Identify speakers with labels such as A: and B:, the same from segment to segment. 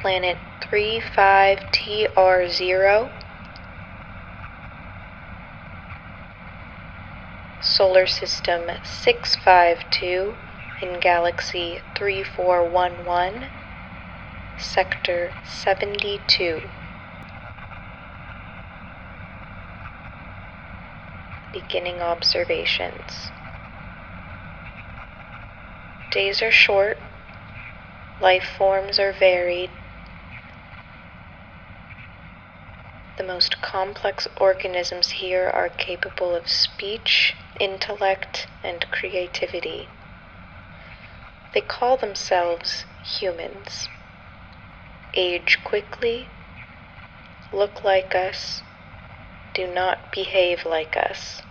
A: planet 35TR0, solar system 652 in galaxy 3411, sector 72. Beginning observations. Days are short, life forms are varied. The most complex organisms here are capable of speech, intellect, and creativity. They call themselves humans. Age quickly, look like us, do not behave like us.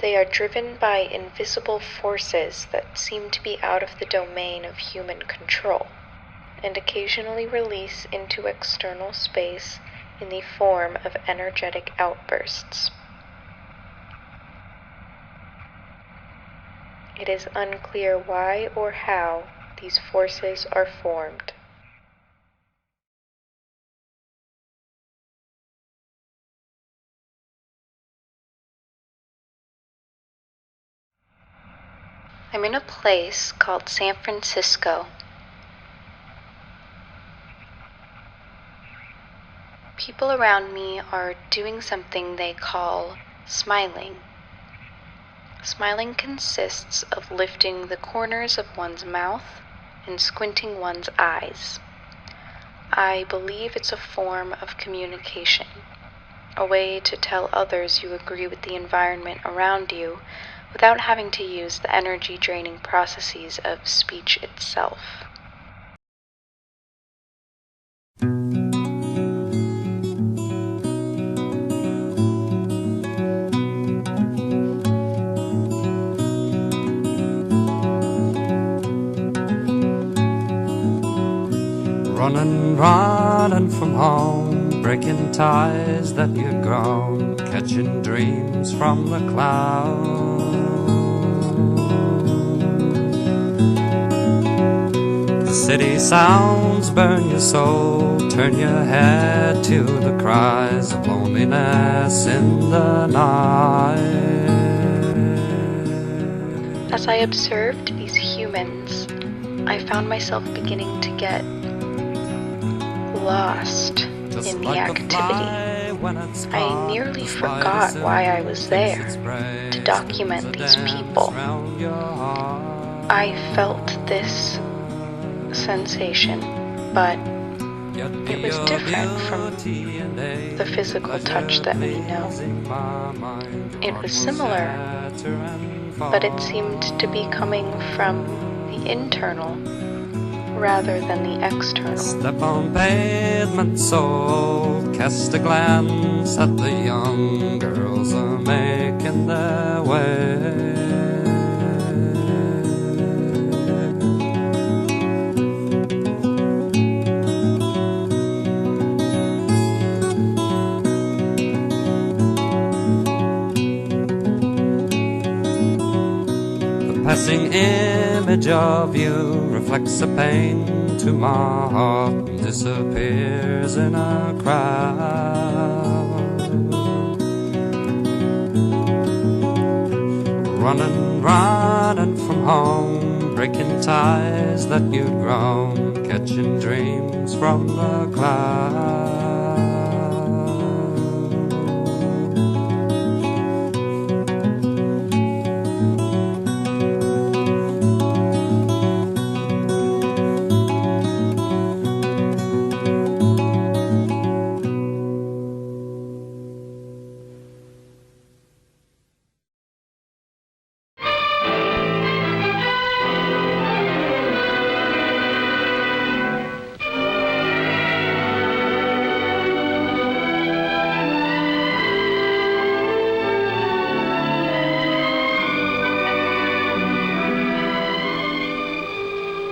A: They are driven by invisible forces that seem to be out of the domain of human control, and occasionally release into external space in the form of energetic outbursts. It is unclear why or how these forces are formed. I'm in a place called San Francisco. People around me are doing something they call smiling. Smiling consists of lifting the corners of one's mouth and squinting one's eyes. I believe it's a form of communication, a way to tell others you agree with the environment around you without having to use the energy-draining processes of speech itself.
B: Running from home, breaking ties that you'd grown, catching dreams from the clouds. The city sounds burn your soul, turn your head to the cries of loneliness in the night.
A: As I observed these humans, I found myself beginning to get lost in the activity. I nearly forgot why I was there, to document these people. I felt this sensation, but it was different from the physical touch that we know. It was similar, but it seemed to be coming from the internal rather than the external.
B: Step on pavement so cast a glance at the young girls are making their way. The passing image of you reflects a pain to my heart and disappears in a crowd. Running from home, breaking ties that you'd grown, catching dreams from the clouds.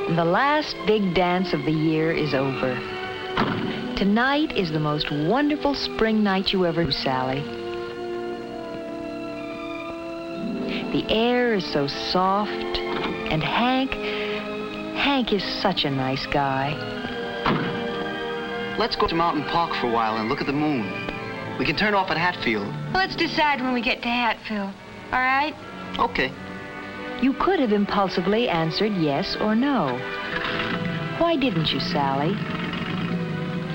C: The last big dance of the year is over. Tonight is the most wonderful spring night you ever knew, Sally. The air is so soft, and Hank Hank is such a nice guy.
D: Let's go to Mountain Park for a while and look at the moon. We can turn off at Hatfield.
E: Let's decide when we get to Hatfield. All right?
D: Okay.
C: You could have impulsively answered yes or no. Why didn't you, Sally?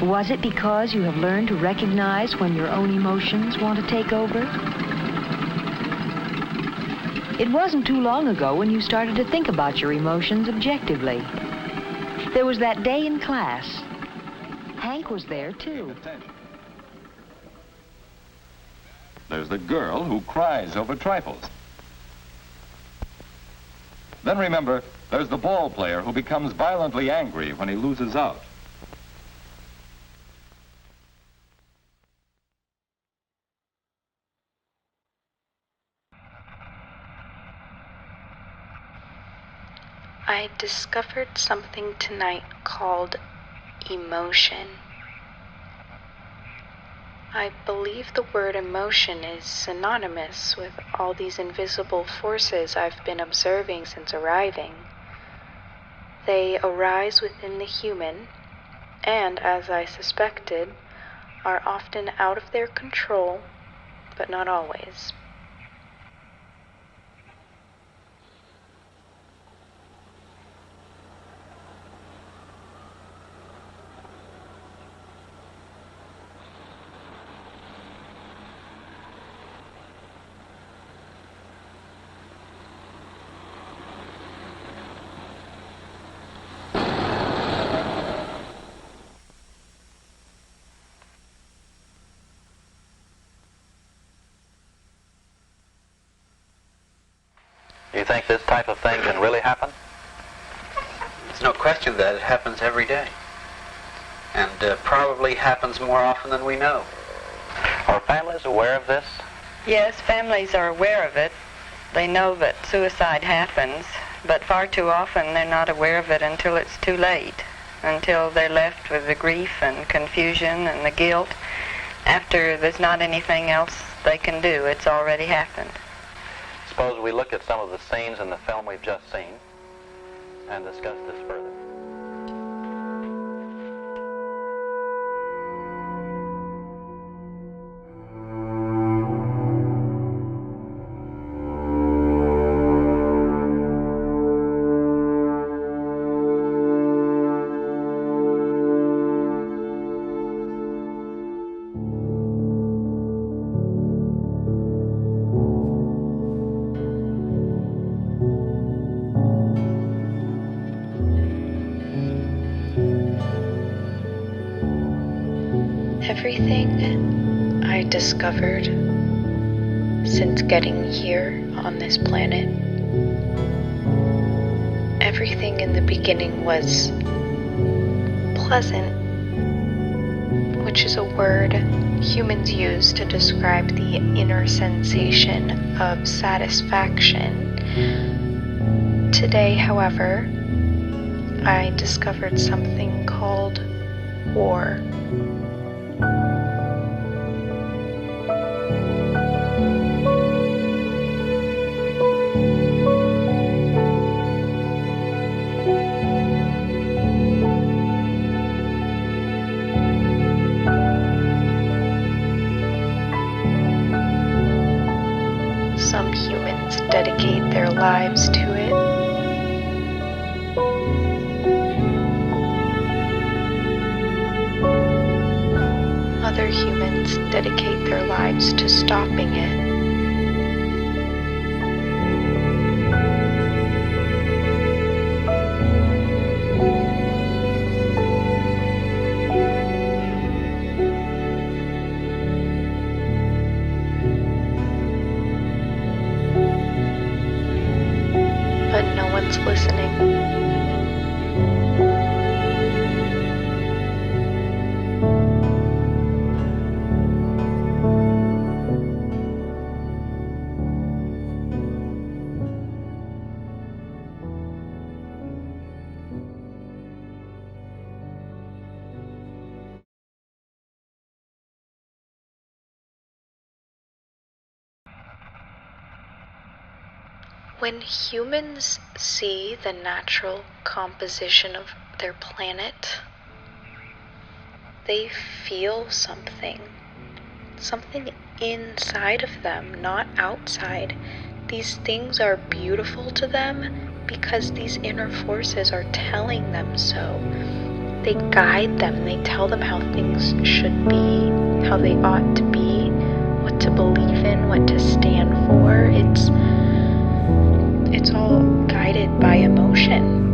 C: Was it because you have learned to recognize when your own emotions want to take over? It wasn't too long ago when you started to think about your emotions objectively. There was that day in class. Hank was there, too.
F: There's the girl who cries over trifles. Then remember, there's the ball player who becomes violently angry when he loses out.
A: I discovered something tonight called emotion. I believe the word emotion is synonymous with all these invisible forces I've been observing since arriving. They arise within the human, and, as I suspected, are often out of their control, but not always.
G: You think this type of thing can really happen?
H: There's no question that it happens every day. And probably happens more often than we know.
G: Are families aware of this?
I: Yes, families are aware of it. They know that suicide happens, but far too often they're not aware of it until it's too late, until they're left with the grief and confusion and the guilt. After there's not anything else they can do, it's already happened.
G: Suppose we look at some of the scenes in the film we've just seen and discuss this further.
A: Everything I discovered since getting here on this planet, everything in the beginning was pleasant, which is a word humans use to describe the inner sensation of satisfaction. Today, however, I discovered something called war. Some humans dedicate their lives to it. Other humans dedicate their lives to stopping it. But no one's listening. When humans see the natural composition of their planet, they feel something inside of them, not outside. These things are beautiful to them because these inner forces are telling them so. They guide them, they tell them how things should be, how they ought to be, what to believe in, what to stand for. It's all guided by emotion.